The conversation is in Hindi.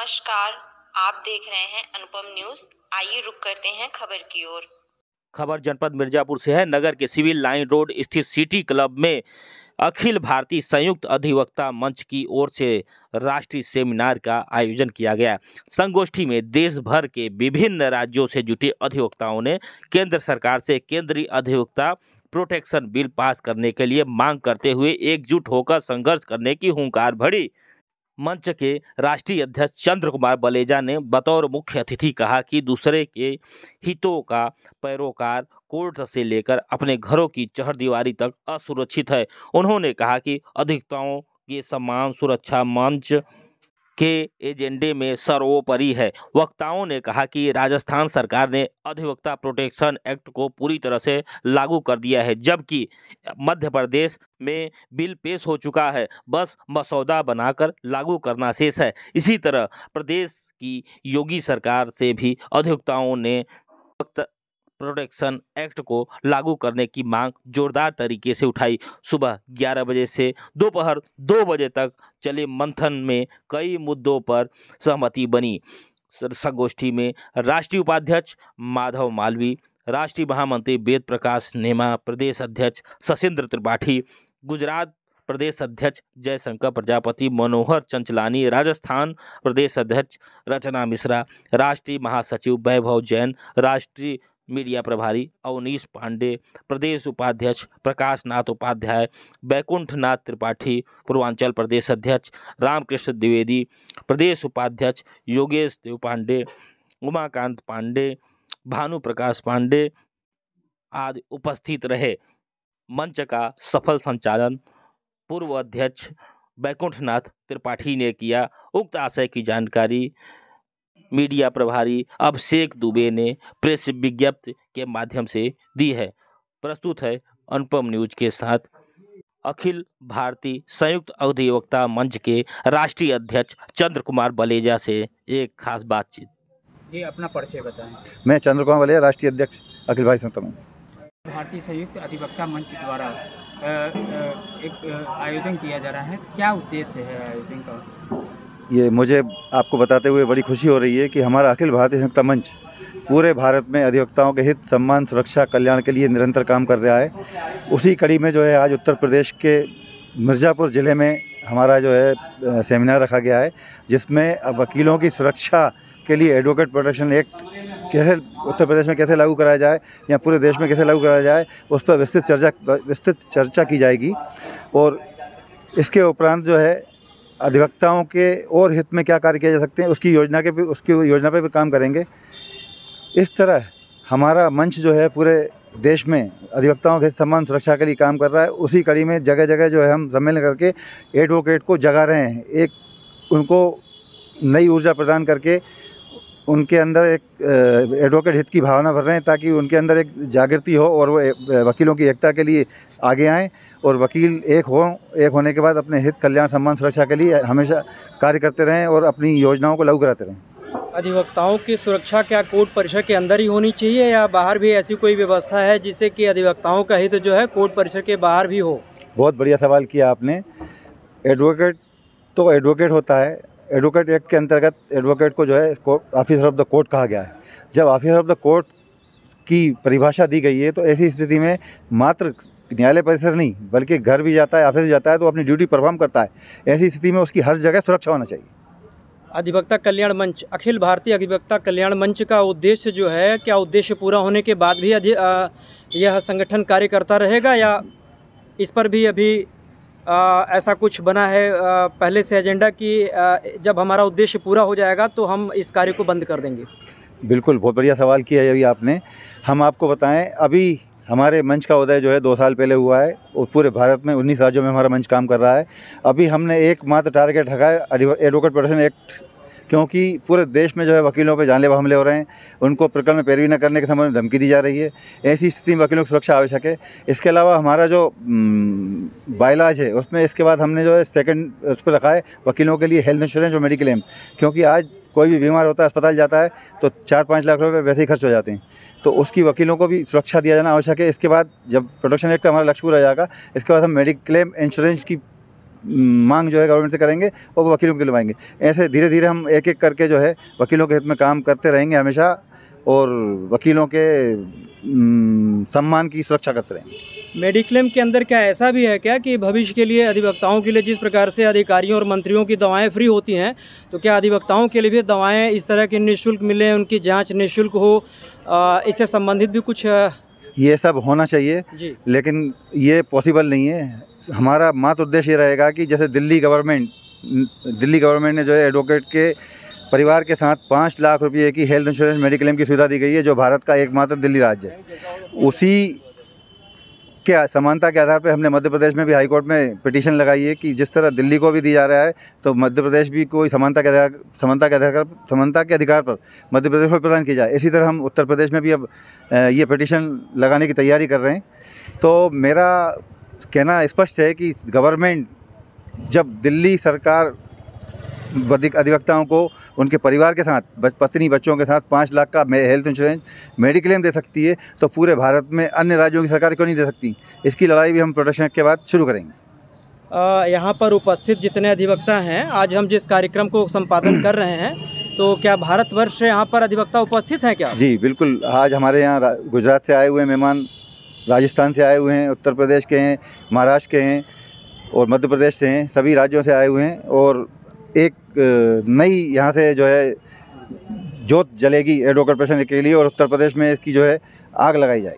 नमस्कार, आप देख रहे हैं अनुपम न्यूज। आइए रुक करते हैं खबर की ओर। खबर जनपद मिर्जापुर से है। नगर के सिविल लाइन रोड स्थित सिटी क्लब में अखिल भारतीय संयुक्त अधिवक्ता मंच की ओर से राष्ट्रीय सेमिनार का आयोजन किया गया। संगोष्ठी में देश भर के विभिन्न राज्यों से जुटे अधिवक्ताओं ने केंद्र सरकार से केंद्रीय अधिवक्ता प्रोटेक्शन बिल पास करने के लिए मांग करते हुए एकजुट होकर संघर्ष करने की हुंकार भरी। मंच के राष्ट्रीय अध्यक्ष चंद्र कुमार बलेजा ने बतौर मुख्य अतिथि कहा कि दूसरे के हितों का पैरोकार कोर्ट से लेकर अपने घरों की चहारदीवारी तक असुरक्षित है। उन्होंने कहा कि अधिवक्ताओं के सम्मान सुरक्षा मंच के एजेंडे में सर्वोपरि है। वक्ताओं ने कहा कि राजस्थान सरकार ने अधिवक्ता प्रोटेक्शन एक्ट को पूरी तरह से लागू कर दिया है, जबकि मध्य प्रदेश में बिल पेश हो चुका है, बस मसौदा बनाकर लागू करना शेष है। इसी तरह प्रदेश की योगी सरकार से भी अधिवक्ताओं ने प्रोटेक्शन एक्ट को लागू करने की मांग जोरदार तरीके से उठाई। सुबह 11 बजे से दोपहर 2 बजे तक चले मंथन में कई मुद्दों पर सहमति बनी। संगोष्ठी में राष्ट्रीय उपाध्यक्ष माधव मालवी, राष्ट्रीय महामंत्री वेद प्रकाश नेमा, प्रदेश अध्यक्ष शशिन्द्र त्रिपाठी, गुजरात प्रदेश अध्यक्ष जयशंकर प्रजापति, मनोहर चंचलानी, राजस्थान प्रदेश अध्यक्ष रचना मिश्रा, राष्ट्रीय महासचिव वैभव जैन, राष्ट्रीय मीडिया प्रभारी अवनीश पांडे, प्रदेश उपाध्यक्ष प्रकाश नाथ उपाध्याय, बैकुंठ नाथ त्रिपाठी, पूर्वांचल प्रदेश अध्यक्ष रामकृष्ण द्विवेदी, प्रदेश उपाध्यक्ष योगेश देव पांडे, उमाकांत पांडे, भानु प्रकाश पांडे आदि उपस्थित रहे। मंच का सफल संचालन पूर्व अध्यक्ष बैकुंठ नाथ त्रिपाठी ने किया। उक्त आशय की जानकारी मीडिया प्रभारी अभिषेक दुबे ने प्रेस विज्ञप्ति के माध्यम से दी है। प्रस्तुत है अनुपम न्यूज के साथ अखिल भारतीय संयुक्त अधिवक्ता मंच के राष्ट्रीय अध्यक्ष चंद्र कुमार बलेजा से एक खास बातचीत। जी, अपना परिचय बताएं। मैं चंद्र कुमार बलेजा, राष्ट्रीय अध्यक्ष अखिल भारतीय संयुक्त मंच। भारतीय संयुक्त अधिवक्ता मंच द्वारा एक आयोजन किया जा रहा है, क्या उद्देश्य है आयोजन का? ये मुझे आपको बताते हुए बड़ी खुशी हो रही है कि हमारा अखिल भारतीय संयुक्त मंच पूरे भारत में अधिवक्ताओं के हित, सम्मान, सुरक्षा, कल्याण के लिए निरंतर काम कर रहा है। उसी कड़ी में जो है आज उत्तर प्रदेश के मिर्ज़ापुर ज़िले में हमारा जो है सेमिनार रखा गया है, जिसमें वकीलों की सुरक्षा के लिए एडवोकेट प्रोटेक्शन एक्ट कैसे उत्तर प्रदेश में कैसे लागू कराया जाए या पूरे देश में कैसे लागू कराया जाए, उस पर विस्तृत चर्चा की जाएगी। और इसके उपरांत जो है अधिवक्ताओं के और हित में क्या कार्य किए जा सकते हैं उसकी योजना पे भी काम करेंगे। इस तरह हमारा मंच जो है पूरे देश में अधिवक्ताओं के सम्मान सुरक्षा के लिए काम कर रहा है। उसी कड़ी में जगह जगह जो है हम सम्मेलन करके एडवोकेट को जगा रहे हैं, एक उनको नई ऊर्जा प्रदान करके उनके अंदर एक एडवोकेट हित की भावना भर रहे हैं, ताकि उनके अंदर एक जागृति हो और वो वकीलों की एकता के लिए आगे आएँ और वकील एक होने के बाद अपने हित, कल्याण, सम्मान, सुरक्षा के लिए हमेशा कार्य करते रहें और अपनी योजनाओं को लागू कराते रहें। अधिवक्ताओं की सुरक्षा क्या कोर्ट परिसर के अंदर ही होनी चाहिए या बाहर भी ऐसी कोई व्यवस्था है जिससे कि अधिवक्ताओं का हित जो है कोर्ट परिसर के बाहर भी हो? बहुत बढ़िया सवाल किया आपने। एडवोकेट तो एडवोकेट होता है। एडवोकेट एक्ट के अंतर्गत एडवोकेट को जो है ऑफिसर ऑफ द कोर्ट कहा गया है। जब ऑफिसर ऑफ द कोर्ट की परिभाषा दी गई है तो ऐसी स्थिति में मात्र न्यायालय परिसर नहीं बल्कि घर भी जाता है, ऑफिस भी जाता है, तो अपनी ड्यूटी परफॉर्म करता है। ऐसी स्थिति में उसकी हर जगह सुरक्षा होना चाहिए। अधिवक्ता कल्याण मंच, अखिल भारतीय अधिवक्ता कल्याण मंच का उद्देश्य जो है, क्या उद्देश्य पूरा होने के बाद भी यह संगठन कार्य करता रहेगा या इस पर भी अभी ऐसा कुछ बना है पहले से एजेंडा कि जब हमारा उद्देश्य पूरा हो जाएगा तो हम इस कार्य को बंद कर देंगे? बिल्कुल, बहुत बढ़िया सवाल किया है अभी आपने। हम आपको बताएं, अभी हमारे मंच का उदय जो है 2 साल पहले हुआ है और पूरे भारत में 19 राज्यों में हमारा मंच काम कर रहा है। अभी हमने एकमात्र टारगेट रखा है एडवोकेट प्रोटेक्शन एक्ट, क्योंकि पूरे देश में जो है वकीलों पे जानलेवा हमले हो रहे हैं, उनको प्रकरण में पैरवी न करने के संबंध में धमकी दी जा रही है। ऐसी स्थिति में वकीलों की सुरक्षा आवश्यक है। इसके अलावा हमारा जो बायलॉज है उसमें इसके बाद हमने जो है सेकंड उस पर रखा है वकीलों के लिए हेल्थ इंश्योरेंस और मेडिक्लेम, क्योंकि आज कोई भी बीमार होता है, अस्पताल जाता है तो 4-5 लाख रुपये वैसे ही खर्च हो जाते हैं, तो उसकी वकीलों को भी सुरक्षा दिया जाना आवश्यक है। इसके बाद जब प्रोटेक्शन एक्ट का हमारा लक्ष्य पूरा हो जाएगा, इसके बाद हम मेडिक्लेम इंश्योरेंस की मांग जो है गवर्नमेंट से करेंगे और वो वकीलों को दिलवाएंगे। ऐसे धीरे धीरे हम एक एक करके जो है वकीलों के हित में काम करते रहेंगे हमेशा, और वकीलों के सम्मान की सुरक्षा करते रहेंगे। मेडिक्लेम के अंदर क्या ऐसा भी है क्या कि भविष्य के लिए अधिवक्ताओं के लिए जिस प्रकार से अधिकारियों और मंत्रियों की दवाएं फ्री होती हैं, तो क्या अधिवक्ताओं के लिए भी दवाएं इस तरह की निःशुल्क मिलें, उनकी जांच निःशुल्क हो, इससे संबंधित भी कुछ? ये सब होना चाहिए जी। लेकिन ये पॉसिबल नहीं है। हमारा मात्र उद्देश्य ये रहेगा कि जैसे दिल्ली गवर्नमेंट ने जो है एडवोकेट के परिवार के साथ 5 लाख रुपये की हेल्थ इंश्योरेंस मेडिक्लेम की सुविधा दी गई है, जो भारत का एकमात्र दिल्ली राज्य है। उसी के समानता के आधार पर हमने मध्य प्रदेश में भी हाई कोर्ट में पिटीशन लगाई है कि जिस तरह दिल्ली को भी दी जा रहा है तो मध्य प्रदेश भी कोई समानता के अधिकार पर मध्य प्रदेश को प्रदान की जाए। इसी तरह हम उत्तर प्रदेश में भी अब ये पिटीशन लगाने की तैयारी कर रहे हैं। तो मेरा कहना स्पष्ट है कि गवर्नमेंट जब दिल्ली सरकार अधिवक्ताओं को उनके परिवार के साथ पत्नी बच्चों के साथ 5 लाख का हेल्थ इंश्योरेंस मेडिक्लेम दे सकती है, तो पूरे भारत में अन्य राज्यों की सरकार क्यों नहीं दे सकती? इसकी लड़ाई भी हम प्रोटेक्शन एक्ट के बाद शुरू करेंगे। यहाँ पर उपस्थित जितने अधिवक्ता हैं, आज हम जिस कार्यक्रम को संपादन कर रहे हैं, तो क्या भारतवर्ष से यहाँ पर अधिवक्ता उपस्थित हैं क्या? जी बिल्कुल, आज हमारे यहाँ गुजरात से आए हुए मेहमान, राजस्थान से आए हुए हैं, उत्तर प्रदेश के हैं, महाराष्ट्र के हैं और मध्य प्रदेश से हैं, सभी राज्यों से आए हुए हैं। और एक नई यहाँ से जो है जोत जलेगी एडवोकेट प्रोफेशन के लिए, और उत्तर प्रदेश में इसकी जो है आग लगाई जाएगी।